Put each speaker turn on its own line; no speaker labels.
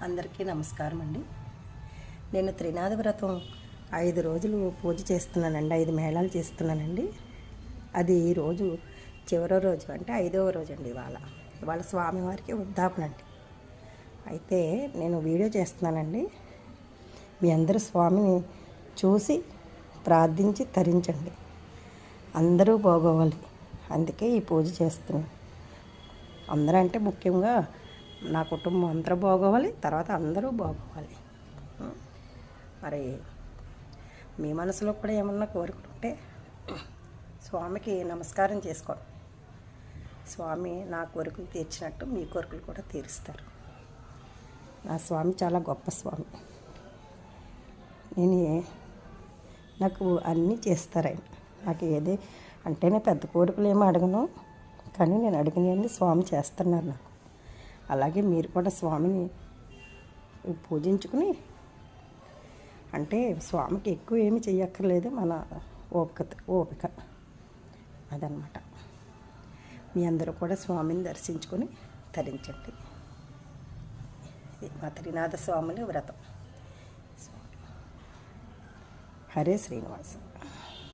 అందరికీ నమస్కారం అండి. నేను త్రినాథ వ్రతం 5 రోజులు పూజ చేస్తున్నానండి. 5 మేళాలు చేస్తున్నానండి. అది ఈరోజు చివరో రోజు, అంటే 5వ రోజు అండి. ఇవాళ స్వామివారికి ఉద్దాపన అండి. అయితే నేను వీడియో చేస్తున్నానండి. మీ అందరూ స్వామిని చూసి ప్రార్థించి తరించండి. అందరూ బాగోవాలి, అందుకే ఈ పూజ చేస్తున్నాను. అందరూ అంటే ముఖ్యంగా నా కుటుంబం అందరూ బాగోవాలి, తర్వాత అందరూ బాగోవాలి. మరి మీ మనసులో కూడా ఏమన్నా కోరుకుంటే స్వామికి నమస్కారం చేసుకోండి. స్వామి నా కోరికలు తీర్చినట్టు మీ కోరికలు కూడా తీరుస్తారు. నా స్వామి చాలా గొప్ప స్వామి. నాకు అన్నీ చేస్తారు ఆయన. నాకు ఏది అంటేనే పెద్ద కోరికలు ఏమీ అడగను, కానీ నేను అడిగినవన్నీ స్వామి చేస్తున్నారు నాకు. అలాగే మీరు కూడా స్వామిని పూజించుకుని, అంటే స్వామికి ఎక్కువ ఏమి చెయ్యక్కర్లేదు, మన ఓపిక అదనమాట. మీ అందరూ కూడా స్వామిని దర్శించుకొని తరించండి. మా త్రినాథ స్వాముల వ్రతం. హరే శ్రీనివాస.